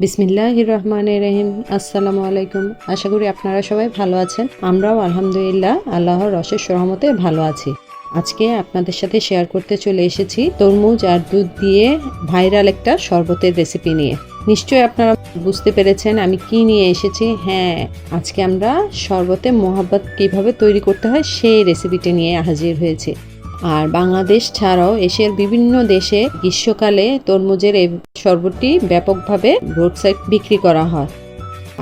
বিসমিল্লাহির রহমানির রহিম। আসসালামু আলাইকুম। আশা করি আপনারা সবাই ভালো আছেন। আমরাও আলহামদুলিল্লাহ আল্লাহর অশেষ রহমতে ভালো আছি। আজকে আপনাদের সাথে শেয়ার করতে চলে এসেছি তরমুজ আর দুধ দিয়ে ভাইরাল একটা শরবতের রেসিপি নিয়ে। নিশ্চয়ই আপনারা বুঝতে পেরেছেন আমি কি নিয়ে এসেছি। হ্যাঁ, আজকে আমরা শরবতে মোহাব্বত কিভাবে তৈরি করতে হয় সেই রেসিপিটি নিয়ে হাজির হয়েছি। আর বাংলাদেশ ছাড়াও এশিয়ার বিভিন্ন দেশে গ্রীষ্মকালে তরমুজের এই শরবতটি ব্যাপকভাবে রোড সাইড বিক্রি করা হয়।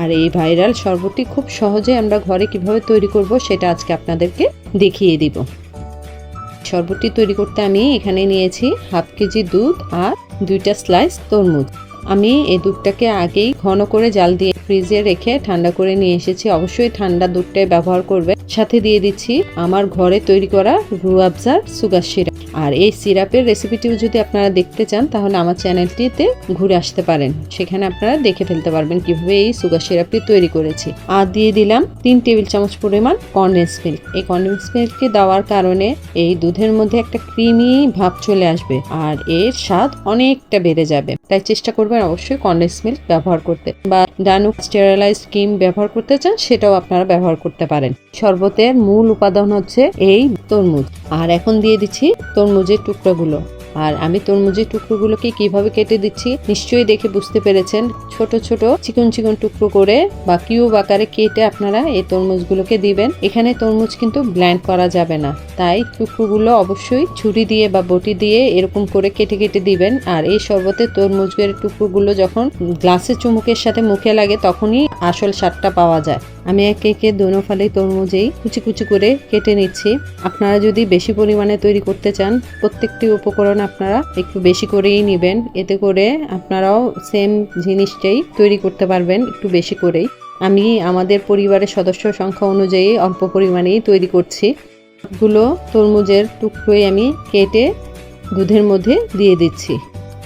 আর এই ভাইরাল শরবতটি খুব সহজে আমরা ঘরে কিভাবে তৈরি করব সেটা আজকে আপনাদেরকে দেখিয়ে দিব। শরবতটি তৈরি করতে আমি এখানে নিয়েছি 1/2 কেজি দুধ আর 2টা স্লাইস তরমুজ। আমি এই দুধটাকে আগেই ঘন করে জাল দিয়ে ফ্রিজে রেখে ঠান্ডা করে নিয়ে এসেছি। অবশ্যই ঠান্ডা দুধটাই ব্যবহার করবে। সাথে দিয়ে দিচ্ছি আমার ঘরে তৈরি করা রুয়াবজার সুগার সিরাপ। আর এই সিরাপের রেসিপিটিও যদি আপনারা দেখতে চান তাহলে আমার চ্যানেলটিতে ঘুরে আসতে পারেন, সেখানে আপনারা দেখে ফেলতে পারবেন কিভাবে এই সুগার সিরাপটি তৈরি করেছি। আর দিয়ে দিলাম 3 টেবিল চামচ পরিমাণ কনডেন্স মিল্ক। এই কনডেন্স মিল্ককে দেওয়ার কারণে এই দুধের মধ্যে একটা ক্রিমি ভাব চলে আসবে আর এর স্বাদ অনেকটা বেড়ে যাবে। তাই চেষ্টা করবেন অবশ্যই কনডেন্স মিল্ক ব্যবহার করতে, বা ডানুক স্টেরিলাইজড ক্রিম ব্যবহার করতে চান সেটাও আপনারা ব্যবহার করতে পারেন। শরবতের মূল উপাদান হচ্ছে এই তরমুজ। আর এখন দিয়ে দিচ্ছি তরমুজের টুকরোগুলো। আর আমি তরমুজের টুকরোগুলোকে কিভাবে কেটে দিচ্ছি নিশ্চয়ই দেখে বুঝতে পেরেছেন। ছোট ছোট চিকন চিকন টুকরো করে বা কিউব আকারে কেটে আপনারা এই তরমুজগুলোকে দিবেন। এখানে তরমুজ কিন্তু ব্লেন্ড করা যাবে না, তাই টুকরোগুলো অবশ্যই ছুরি দিয়ে বা বটি দিয়ে এরকম করে কেটে কেটে দিবেন। আর এই শরবতে তরমুজের টুকরোগুলো যখন গ্লাসের চুমুকের সাথে মুখে লাগে তখনই আসল স্বাদটা পাওয়া যায়। আমি একে একে দোনো ফালি তরমুজেই কুচি কুচি করে কেটে নিচ্ছি। আপনারা যদি বেশি পরিমাণে তৈরি করতে চান প্রত্যেকটি উপকরণ আপনারা একটু বেশি করেই নেবেন, এতে করে আপনারাও সেম জিনিসটাই তৈরি করতে পারবেন একটু বেশি করেই। আমি আমাদের পরিবারের সদস্য সংখ্যা অনুযায়ী অল্প পরিমাণেই তৈরি করছি। গুলো তরমুজের টুকরোই আমি কেটে দুধের মধ্যে দিয়ে দিচ্ছি।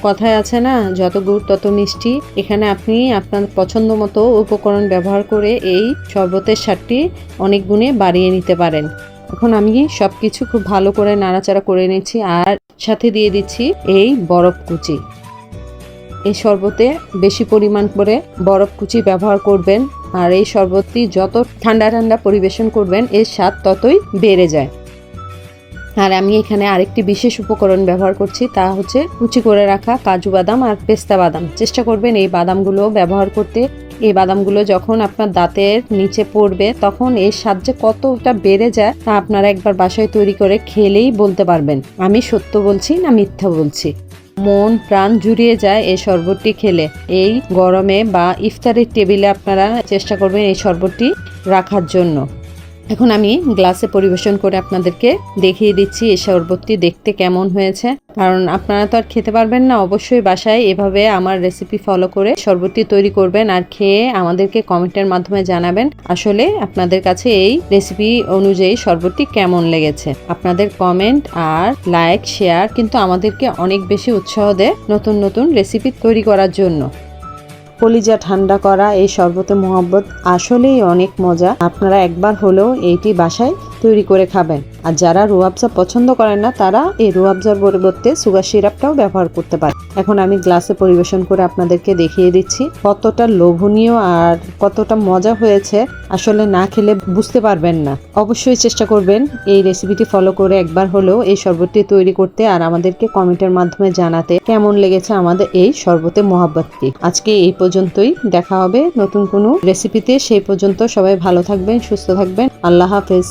কথায় আছে না, যত গুড় তত মিষ্টি। এখানে আপনি আপনার পছন্দ মতো উপকরণ ব্যবহার করে এই শরবতের স্বাদটি অনেক গুণে বাড়িয়ে নিতে পারেন। এখন আমি সবকিছু খুব ভালো করে নাড়াচাড়া করে নিচ্ছি আর সাথে দিয়ে দিচ্ছি এই বরফ কুচি। এই শরবতে বেশি পরিমাণ করে বরফ কুচি ব্যবহার করবেন। আর এই শরবতটি যত ঠান্ডা ঠান্ডা পরিবেশন করবেন এর স্বাদ ততই বেড়ে যায়। আর আমি এখানে আরেকটি বিশেষ উপকরণ ব্যবহার করছি, তা হচ্ছে কুচি করে রাখা কাজু বাদাম আর পেস্তা বাদাম। চেষ্টা করবেন এই বাদামগুলো ব্যবহার করতে। এই বাদামগুলো যখন আপনার দাঁতের নিচে পড়বে তখন এর স্বাদ যে কতটা বেড়ে যায় তা আপনারা একবার বাসায় তৈরি করে খেলেই বলতে পারবেন আমি সত্য বলছি না মিথ্যা বলছি। মন প্রাণ জুড়িয়ে যায় এই শরবতটি খেলে। এই গরমে বা ইফতারের টেবিলে আপনারা চেষ্টা করবেন এই শরবতটি রাখার জন্য। এখন আমি গ্লাসে পরিবেশন করে আপনাদেরকে দেখিয়ে দিচ্ছি এই শরবতটি দেখতে কেমন হয়েছে। কারণ আপনারা তো আর খেতে পারবেন না, অবশ্যই বাসায় এভাবে আমার রেসিপি ফলো করে শরবতটি তৈরি করবেন আর খেয়ে আমাদেরকে কমেন্টের মাধ্যমে জানাবেন আসলে আপনাদের কাছে এই রেসিপি অনুযায়ী শরবতটি কেমন লেগেছে। আপনাদের কমেন্ট আর লাইক শেয়ার কিন্তু আমাদেরকে অনেক বেশি উৎসাহ দেয় নতুন নতুন রেসিপি তৈরি করার জন্য। কলিজা ঠান্ডা করা এই শরবতে মোহাব্বত আসলেই অনেক মজা। আপনারা একবার হলেও এইটি বাসায় তৈরি করে খাবেন। আর যারা রুয়াবজা পছন্দ করেন না তারা এই রুয়াবজার পরিবর্তে সুগার সিরাপটাও ব্যবহার করতে পারেন। এখন আমি গ্লাসে পরিবেশন করে আপনাদেরকে দেখিয়ে দিচ্ছি কতটা লোভনীয় আর কতটা মজা হয়েছে। আসলে না খেলে বুঝতে পারবেন না। অবশ্যই চেষ্টা করবেন এই রেসিপিটি ফলো করে একবার হলেও এই শরবতটি তৈরি করতে আর আমাদেরকে কমেন্টের মাধ্যমে জানাতে কেমন লেগেছে আমাদের এই শরবতে মোহাব্বতটি। আজকে এই পর্যন্তই, দেখা হবে নতুন কোনো রেসিপিতে। সেই পর্যন্ত সবাই ভালো থাকবেন, সুস্থ থাকবেন। আল্লাহ হাফেজ।